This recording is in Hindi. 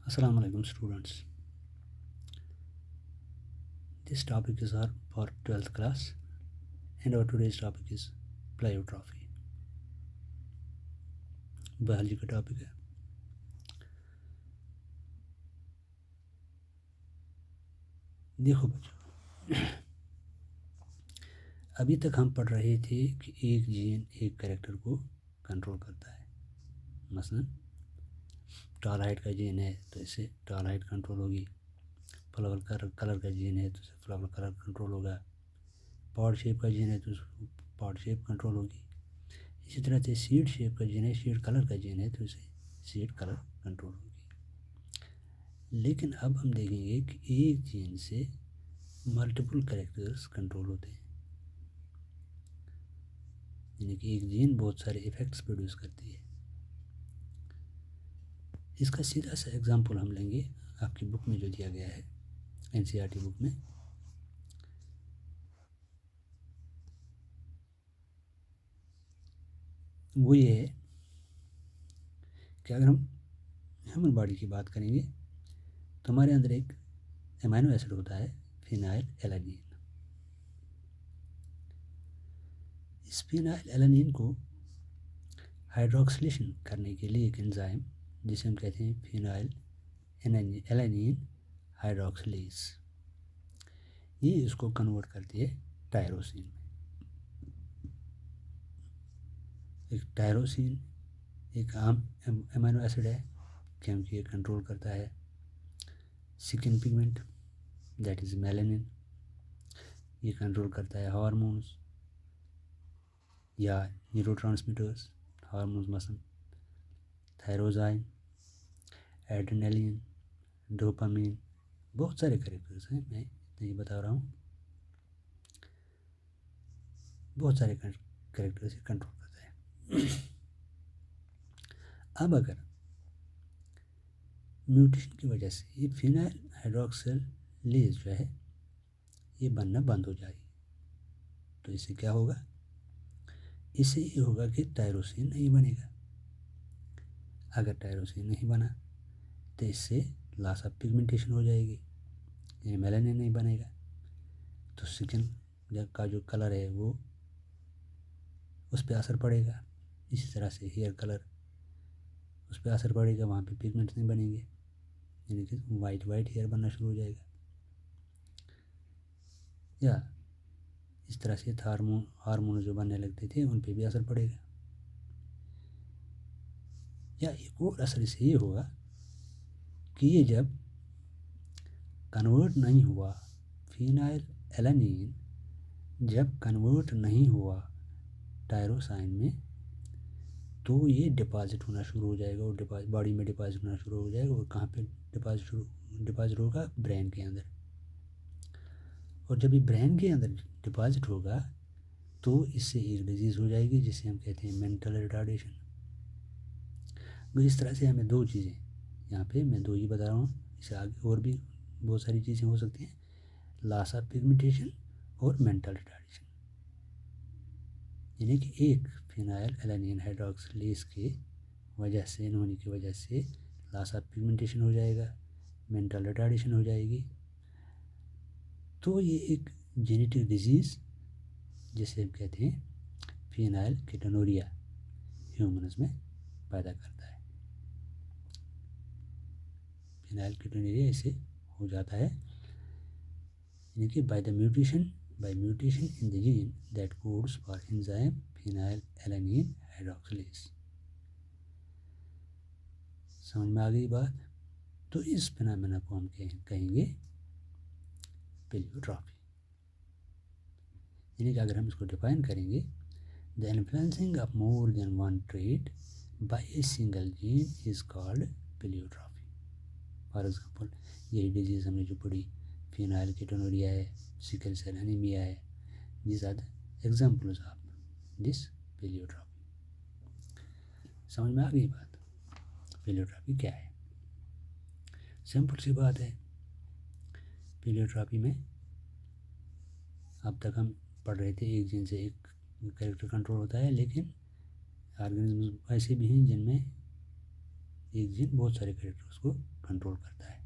Assalamu alaikum students. This topic is our for 12th class and our today's topic is pleiotrophy. Biology का टॉपिक है। देखो बच्चों, अभी तक हम पढ़ रहे थे कि एक जीन एक कैरेक्टर को कंट्रोल करता है। मसलन टॉल हाइट का जीन है तो इससे टॉल हाइट कंट्रोल होगी। फ्लावर कलर का जीन है तो इससे फ्लावर कलर कंट्रोल होगा। पॉड शेप का जीन है तो पॉड शेप कंट्रोल होगी। इसी तरह से सीड शेप का जीन है, सीड कलर का जीन है तो इसे सीड कलर कंट्रोल होगी। लेकिन अब हम देखेंगे कि एक जीन से मल्टीपल कैरेक्टर्स कंट्रोल होते हैं, यानी कि एक जीन बहुत सारे इफ़ेक्ट्स प्रोड्यूस करती है। इसका सीधा सा एग्जांपल हम लेंगे आपकी बुक में जो दिया गया है, एनसीईआरटी बुक में। वो ये है कि अगर हम ह्यूमन बॉडी की बात करेंगे तो हमारे अंदर एक एमाइनो एसिड होता है, फिनाइल एलानिन। इस फिनाइल एलानिन को हाइड्रोक्सिलेशन करने के लिए एक एंजाइम जिसे हम कहते हैं फिनाइल एलानिन हाइड्रोक्सिलेज, ये इसको कन्वर्ट करती है टायरोसिन में। एक टायरोसिन एक आम एमाइनो एसिड है क्योंकि ये कंट्रोल करता है skin pigment that is melanin. ये कंट्रोल करता है हार्मोन्स या न्यूरोट्रांसमीटर्स, हार्मोन्स मसलन थायरोजाइन, एड्रेनलिन, डोपामिन, बहुत सारे कैरेक्टर्स हैं, मैं नहीं बता रहा हूँ। बहुत सारे कैरेक्टर्स से कंट्रोल करता है। अब अगर म्यूटेशन की वजह से ये फिनाइल हाइड्रोक्सिलेज जो है ये बनना बंद हो जाएगी तो इससे क्या होगा? इससे ये होगा कि टायरोसिन नहीं बनेगा। अगर टायरोसिन नहीं बना तो इससे लॉस ऑफ पिगमेंटेशन हो जाएगी, ये मेलानिन नहीं बनेगा तो स्किन का जो कलर है वो उस पर असर पड़ेगा। इसी तरह से हेयर कलर उस पर असर पड़ेगा, वहाँ पे पिगमेंट्स नहीं बनेंगे, यानी कि वाइट हेयर बनना शुरू हो जाएगा। या इस तरह से हार्मोन जो बनने लगते थे उन पे भी असर पड़ेगा। या एक और असर इससे ये होगा कि ये जब कन्वर्ट नहीं हुआ, फिनाइल एलानिन जब कन्वर्ट नहीं हुआ टायरोसाइन में तो ये डिपॉजिट होना शुरू हो जाएगा और बॉडी में डिपॉजिट होना शुरू हो जाएगा। और कहाँ पे डिपॉजिट होगा? ब्रेन के अंदर। और जब ये ब्रेन के अंदर डिपॉजिट होगा तो इससे एक डिजीज़ हो जाएगी जिसे हम कहते हैं मेंटल रिटार्डेशन। तो इस तरह से हमें दो चीज़ें, यहाँ पे मैं दो ही बता रहा हूँ, इससे आगे और भी बहुत सारी चीज़ें हो सकती हैं, लॉस ऑफ पिगमेंटेशन और मेंटल रिटार्डेशन। यानी कि एक फिनाइल एलानिन हाइड्रोक्सिलेज के वजह से न होने की वजह से लॉस ऑफ पिगमेंटेशन हो जाएगा, मेंटल रिटार्डेशन हो जाएगी। तो ये एक जेनेटिक डिजीज़ जिसे हम कहते हैं फिनाइल कीटोनुरिया ह्यूमन्स में पैदा करता है। फिनाइल कीटोनुरिया इससे हो जाता है, यानी कि by mutation in the gene that codes for enzyme phenyl alanine hydroxylase. समझ में आ गई बात? तो इस फिनोमेना को हम कहेंगे प्लेयोट्रॉपी। यानी कि अगर हम इसको डिफाइन करेंगे, the influencing of more than one trait by a single gene is called pleiotropy. For example यही डिजीज़ हमने जो पढ़ी, फिनाइल कीटोनुरिया है, सिकल सेल एनीमिया है, these are the examples of this pleiotropy. समझ में आ गई बात? प्लेयोट्रॉपी क्या है? सिंपल सी बात है। प्लेयोट्रॉपी में अब तक हम पढ़ रहे थे एक जीन से एक कैरेक्टर कंट्रोल होता है, लेकिन ऑर्गेनिज्म ऐसे भी हैं जिनमें एक जीन बहुत सारे कैरेक्टर्स को कंट्रोल करता है।